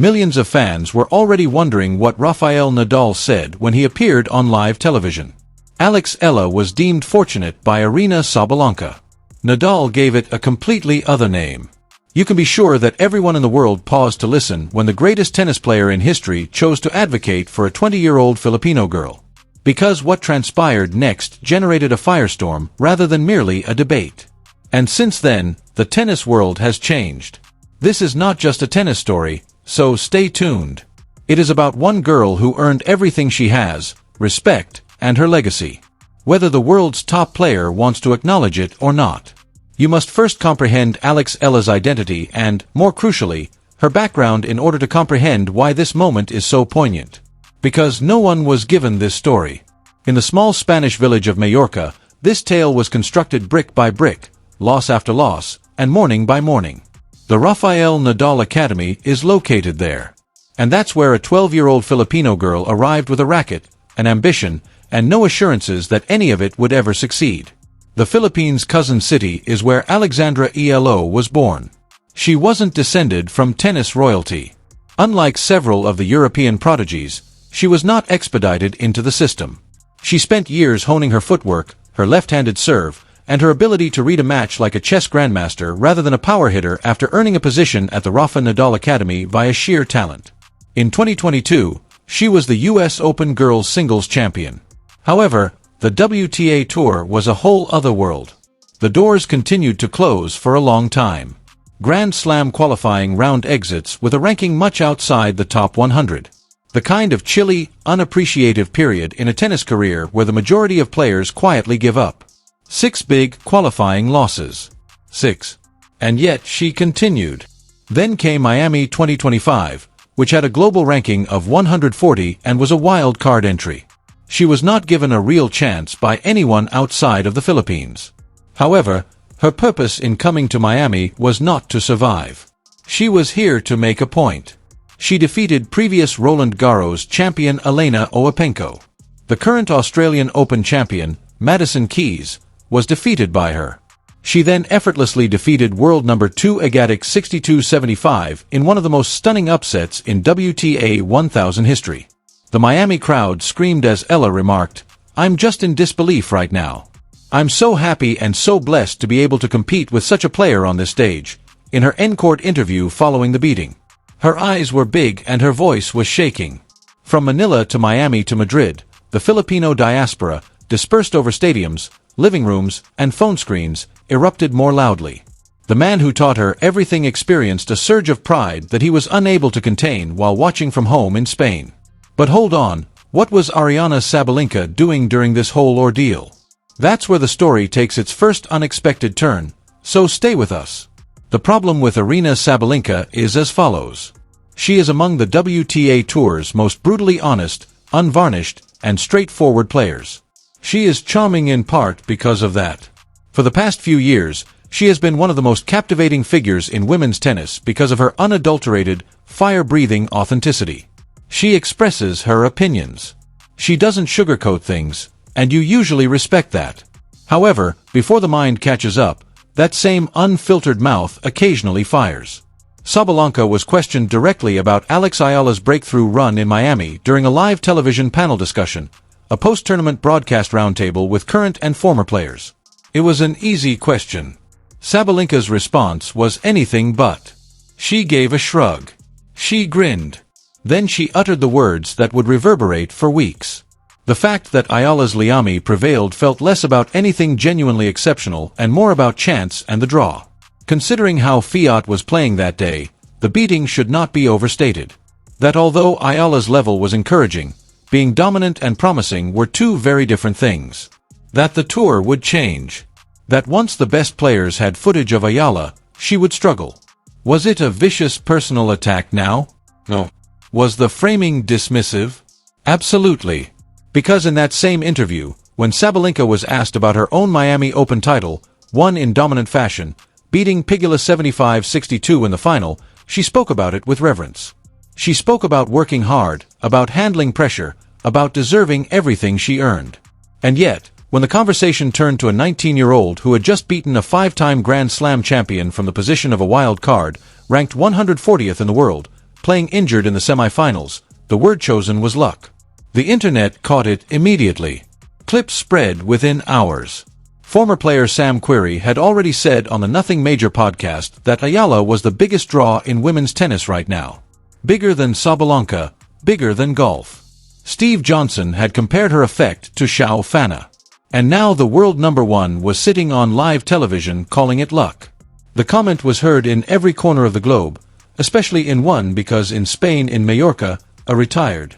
Millions of fans were already wondering what Rafael Nadal said when he appeared on live television. Alex Eala was deemed fortunate by Aryna Sabalenka. Nadal gave it a completely other name. You can be sure that everyone in the world paused to listen when the greatest tennis player in history chose to advocate for a 20-year-old Filipino girl. Because what transpired next generated a firestorm rather than merely a debate. And since then, the tennis world has changed. This is not just a tennis story, so stay tuned. It is about one girl who earned everything she has, respect, and her legacy. Whether the world's top player wants to acknowledge it or not. You must first comprehend Alex Eala's identity and, more crucially, her background in order to comprehend why this moment is so poignant. Because no one was given this story. In the small Spanish village of Mallorca, this tale was constructed brick by brick, loss after loss, and morning by morning. The Rafael Nadal Academy is located there. And that's where a 12-year-old Filipino girl arrived with a racket, an ambition, and no assurances that any of it would ever succeed. The Philippines' cousin city is where Alex Eala was born. She wasn't descended from tennis royalty. Unlike several of the European prodigies, she was not expedited into the system. She spent years honing her footwork, her left-handed serve, and her ability to read a match like a chess grandmaster rather than a power hitter after earning a position at the Rafa Nadal Academy via sheer talent. In 2022, she was the US Open Girls Singles Champion. However, the WTA Tour was a whole other world. The doors continued to close for a long time. Grand Slam qualifying round exits with a ranking much outside the top 100. The kind of chilly, unappreciative period in a tennis career where the majority of players quietly give up. 6 big qualifying losses. 6. And yet she continued. Then came Miami 2025, which had a global ranking of 140 and was a wild card entry. She was not given a real chance by anyone outside of the Philippines. However, her purpose in coming to Miami was not to survive. She was here to make a point. She defeated previous Roland Garros champion Aryna Sabalenka. The current Australian Open champion, Madison Keys, was defeated by her. She then effortlessly defeated world number 2 Agatic 62-75 in one of the most stunning upsets in WTA 1000 history. The Miami crowd screamed as Eala remarked, "I'm just in disbelief right now. I'm so happy and so blessed to be able to compete with such a player on this stage," in her en-court interview following the beating. Her eyes were big and her voice was shaking. From Manila to Miami to Madrid, the Filipino diaspora, dispersed over stadiums, living rooms, and phone screens, erupted more loudly. The man who taught her everything experienced a surge of pride that he was unable to contain while watching from home in Spain. But hold on, what was Aryna Sabalenka doing during this whole ordeal? That's where the story takes its first unexpected turn, so stay with us. The problem with Aryna Sabalenka is as follows. She is among the WTA Tour's most brutally honest, unvarnished, and straightforward players. She is charming in part because of that. For the past few years, she has been one of the most captivating figures in women's tennis because of her unadulterated, fire-breathing authenticity. She expresses her opinions. She doesn't sugarcoat things, and you usually respect that. However, before the mind catches up, that same unfiltered mouth occasionally fires. Sabalenka was questioned directly about Alex Eala's breakthrough run in Miami during a live television panel discussion, a post-tournament broadcast roundtable with current and former players. It was an easy question. Sabalenka's response was anything but. She gave a shrug. She grinned. Then she uttered the words that would reverberate for weeks. The fact that Eala's Liami prevailed felt less about anything genuinely exceptional and more about chance and the draw. Considering how Fiat was playing that day, the beating should not be overstated. That although Eala's level was encouraging, being dominant and promising were two very different things. That the tour would change. That once the best players had footage of Eala, she would struggle. Was it a vicious personal attack now? No. Was the framing dismissive? Absolutely. Because in that same interview, when Sabalenka was asked about her own Miami Open title, won in dominant fashion, beating Pigula 75-62 in the final, she spoke about it with reverence. She spoke about working hard, about handling pressure, about deserving everything she earned. And yet, when the conversation turned to a 19-year-old who had just beaten a 5-time Grand Slam champion from the position of a wild card, ranked 140th in the world, playing injured in the semifinals. The word chosen was luck. The internet caught it immediately. Clips spread within hours. Former player Sam Querrey had already said on the Nothing Major podcast that Eala was the biggest draw in women's tennis right now. Bigger than Sabalenka, bigger than golf. Steve Johnson had compared her effect to Xiao Fana. And now the world number one was sitting on live television calling it luck. The comment was heard in every corner of the globe, especially in one because in Spain in Mallorca, a retired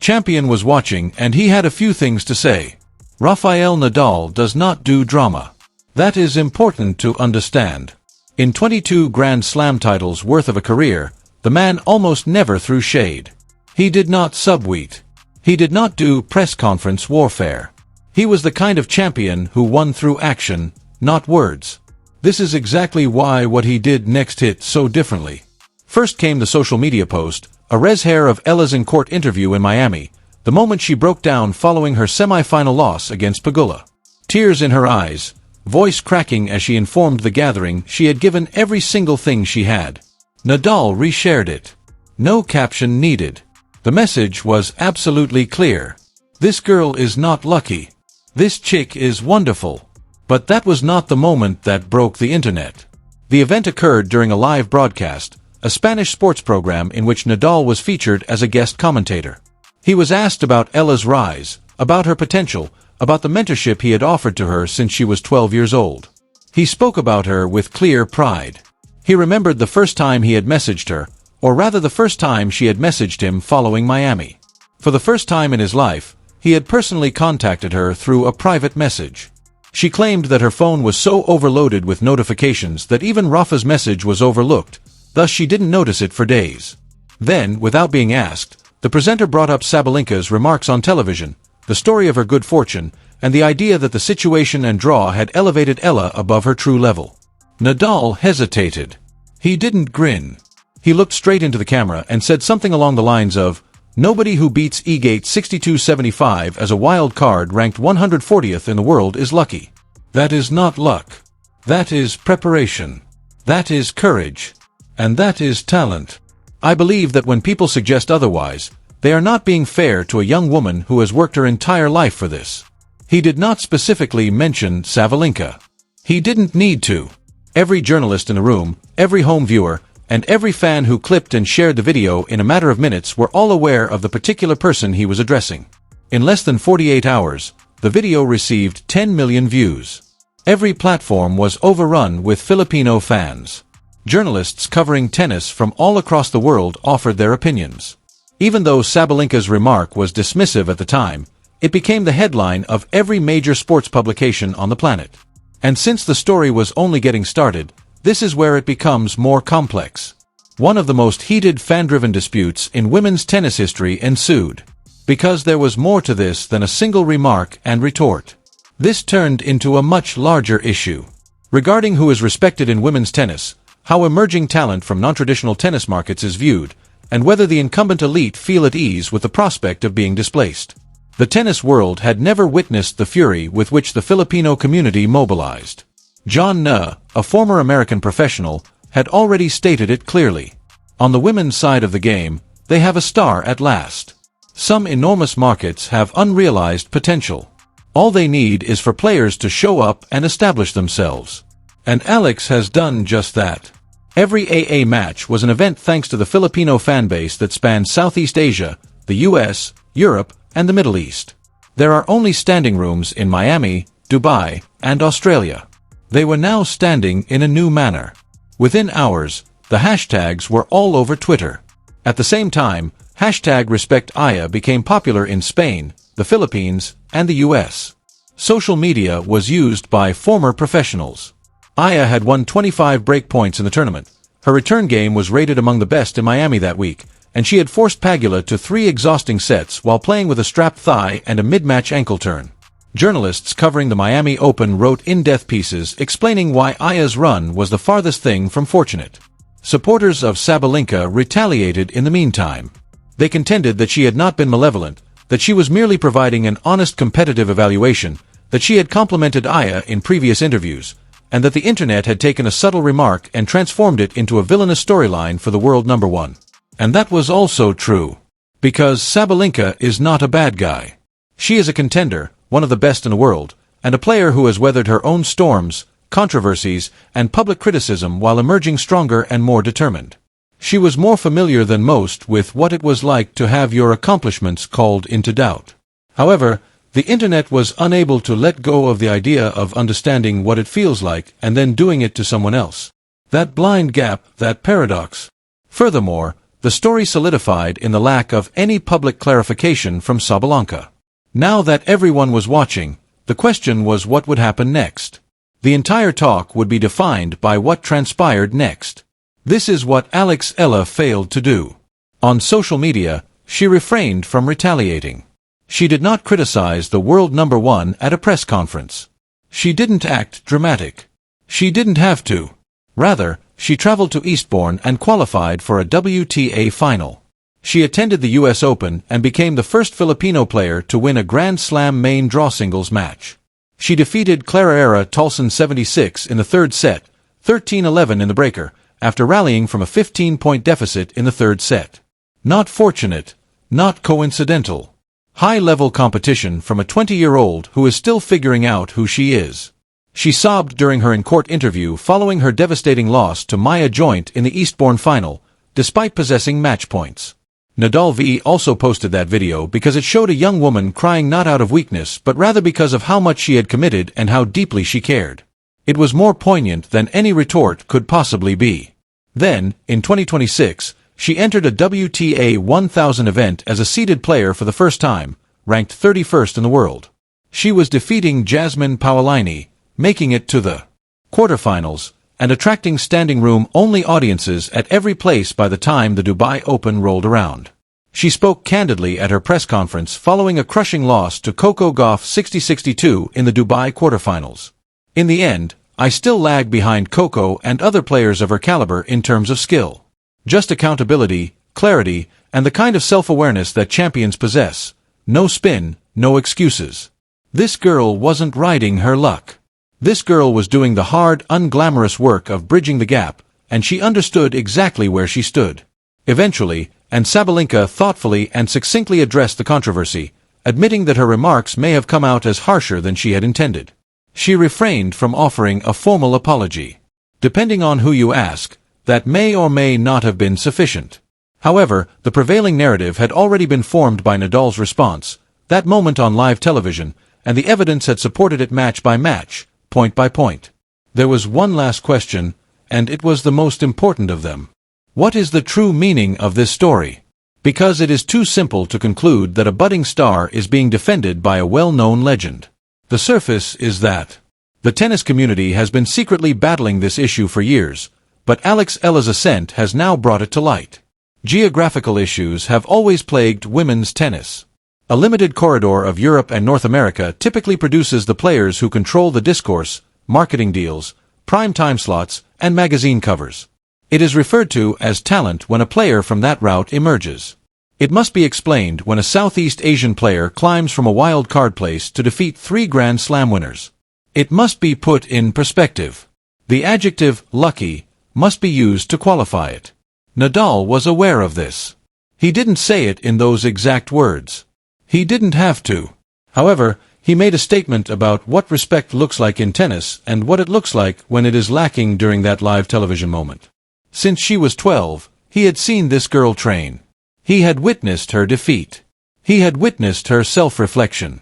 champion was watching and he had a few things to say. Rafael Nadal does not do drama. That is important to understand. In 22 Grand Slam titles worth of a career, the man almost never threw shade. He did not subtweet. He did not do press conference warfare. He was the kind of champion who won through action, not words. This is exactly why what he did next hit so differently. First came the social media post, a res hair of Ella's in-court interview in Miami, the moment she broke down following her semi-final loss against Pegula. Tears in her eyes, voice cracking as she informed the gathering she had given every single thing she had. Nadal reshared it. No caption needed. The message was absolutely clear. This girl is not lucky. This chick is wonderful. But that was not the moment that broke the internet. The event occurred during a live broadcast, a Spanish sports program in which Nadal was featured as a guest commentator. He was asked about Ella's rise, about her potential, about the mentorship he had offered to her since she was 12 years old. He spoke about her with clear pride. He remembered the first time he had messaged her, or rather the first time she had messaged him following Miami. For the first time in his life, he had personally contacted her through a private message. She claimed that her phone was so overloaded with notifications that even Rafa's message was overlooked, thus she didn't notice it for days. Then, without being asked, the presenter brought up Sabalenka's remarks on television, the story of her good fortune, and the idea that the situation and draw had elevated Ella above her true level. Nadal hesitated. He didn't grin. He looked straight into the camera and said something along the lines of, "Nobody who beats Egate 62-75 as a wild card ranked 140th in the world is lucky. That is not luck. That is preparation. That is courage. And that is talent. I believe that when people suggest otherwise, they are not being fair to a young woman who has worked her entire life for this." He did not specifically mention Sabalenka. He didn't need to. Every journalist in the room, every home viewer, and every fan who clipped and shared the video in a matter of minutes were all aware of the particular person he was addressing. In less than 48 hours, the video received 10 million views. Every platform was overrun with Filipino fans. Journalists covering tennis from all across the world offered their opinions. Even though Sabalenka's remark was dismissive at the time, it became the headline of every major sports publication on the planet. And since the story was only getting started, this is where it becomes more complex. One of the most heated fan-driven disputes in women's tennis history ensued. Because there was more to this than a single remark and retort. This turned into a much larger issue. Regarding who is respected in women's tennis, how emerging talent from non-traditional tennis markets is viewed, and whether the incumbent elite feel at ease with the prospect of being displaced. The tennis world had never witnessed the fury with which the Filipino community mobilized. John Nuh, a former American professional, had already stated it clearly. On the women's side of the game, they have a star at last. Some enormous markets have unrealized potential. All they need is for players to show up and establish themselves. And Alex has done just that. Every AA match was an event thanks to the Filipino fanbase that spans Southeast Asia, the US, Europe, and the Middle East. There are only standing rooms in Miami, Dubai, and Australia. They were now standing in a new manner. Within hours, the hashtags were all over Twitter. At the same time, hashtag #RespectAya became popular in Spain, the Philippines, and the US. Social media was used by former professionals. Aya had won 25 break points in the tournament. Her return game was rated among the best in Miami that week, and she had forced Pegula to 3 exhausting sets while playing with a strapped thigh and a mid-match ankle turn. Journalists covering the Miami Open wrote in-depth pieces explaining why Aya's run was the farthest thing from fortunate. Supporters of Sabalenka retaliated in the meantime. They contended that she had not been malevolent, that she was merely providing an honest competitive evaluation, that she had complimented Aya in previous interviews, and that the internet had taken a subtle remark and transformed it into a villainous storyline for the world number one. And that was also true. Because Sabalenka is not a bad guy. She is a contender, one of the best in the world, and a player who has weathered her own storms, controversies, and public criticism while emerging stronger and more determined. She was more familiar than most with what it was like to have your accomplishments called into doubt. However, the internet was unable to let go of the idea of understanding what it feels like and then doing it to someone else. That blind gap, that paradox. Furthermore, the story solidified in the lack of any public clarification from Sabalenka. Now that everyone was watching, the question was what would happen next. The entire talk would be defined by what transpired next. This is what Alex Eala failed to do. On social media, she refrained from retaliating. She did not criticize the world number one at a press conference. She didn't act dramatic. She didn't have to. Rather, she traveled to Eastbourne and qualified for a WTA final. She attended the US Open and became the first Filipino player to win a Grand Slam main draw singles match. She defeated Aryna Sabalenka 76 in the third set, 13-11 in the breaker, after rallying from a 15-point deficit in the third set. Not fortunate, not coincidental. High-level competition from a 20-year-old who is still figuring out who she is. She sobbed during her in-court interview following her devastating loss to Maya Joint in the Eastbourne final, despite possessing match points. Nadal V also posted that video because it showed a young woman crying not out of weakness but rather because of how much she had committed and how deeply she cared. It was more poignant than any retort could possibly be. Then, in 2026, she entered a WTA 1000 event as a seeded player for the first time, ranked 31st in the world. She was defeating Jasmine Paolini, making it to the quarterfinals, and attracting standing-room-only audiences at every place by the time the Dubai Open rolled around. She spoke candidly at her press conference following a crushing loss to Coco Gauff 60-62 in the Dubai quarterfinals. In the end, I still lag behind Coco and other players of her caliber in terms of skill. Just accountability, clarity, and the kind of self-awareness that champions possess. No spin, no excuses. This girl wasn't riding her luck. This girl was doing the hard, unglamorous work of bridging the gap, and she understood exactly where she stood. Eventually, and Sabalenka thoughtfully and succinctly addressed the controversy, admitting that her remarks may have come out as harsher than she had intended. She refrained from offering a formal apology. Depending on who you ask, that may or may not have been sufficient. However, the prevailing narrative had already been formed by Nadal's response, that moment on live television, and the evidence had supported it match by match, point by point. There was one last question, and it was the most important of them. What is the true meaning of this story? Because it is too simple to conclude that a budding star is being defended by a well-known legend. The surface is that the tennis community has been secretly battling this issue for years, but Alex Eala's ascent has now brought it to light. Geographical issues have always plagued women's tennis. A limited corridor of Europe and North America typically produces the players who control the discourse, marketing deals, prime time slots, and magazine covers. It is referred to as talent when a player from that route emerges. It must be explained when a Southeast Asian player climbs from a wild card place to defeat 3 Grand Slam winners. It must be put in perspective. The adjective lucky must be used to qualify it. Nadal was aware of this. He didn't say it in those exact words. He didn't have to. However, he made a statement about what respect looks like in tennis and what it looks like when it is lacking during that live television moment. Since she was 12, he had seen this girl train. He had witnessed her defeat. He had witnessed her self-reflection.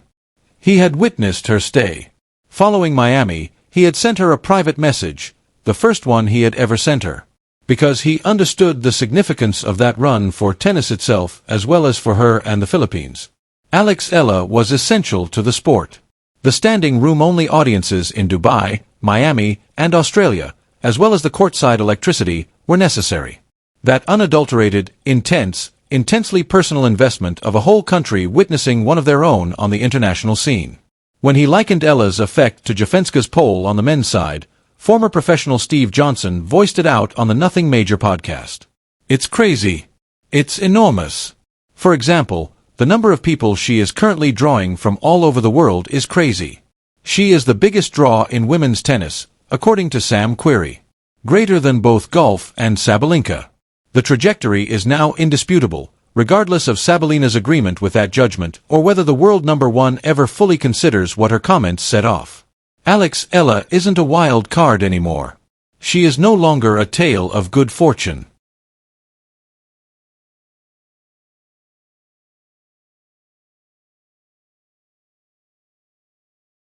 He had witnessed her stay. Following Miami, he had sent her a private message, the first one he had ever sent her. Because he understood the significance of that run for tennis itself as well as for her and the Philippines. Alex Eala was essential to the sport. The standing room-only audiences in Dubai, Miami, and Australia, as well as the courtside electricity, were necessary. That unadulterated, intensely personal investment of a whole country witnessing one of their own on the international scene. When he likened Eala's effect to Jafenska's pole on the men's side, former professional Steve Johnson voiced it out on the Nothing Major podcast. It's crazy. It's enormous. For example, the number of people she is currently drawing from all over the world is crazy. She is the biggest draw in women's tennis, according to Sam Querrey. Greater than both Gauff and Sabalenka. The trajectory is now indisputable, regardless of Sabalenka's agreement with that judgment or whether the world number one ever fully considers what her comments set off. Alex Eala isn't a wild card anymore. She is no longer a tale of good fortune.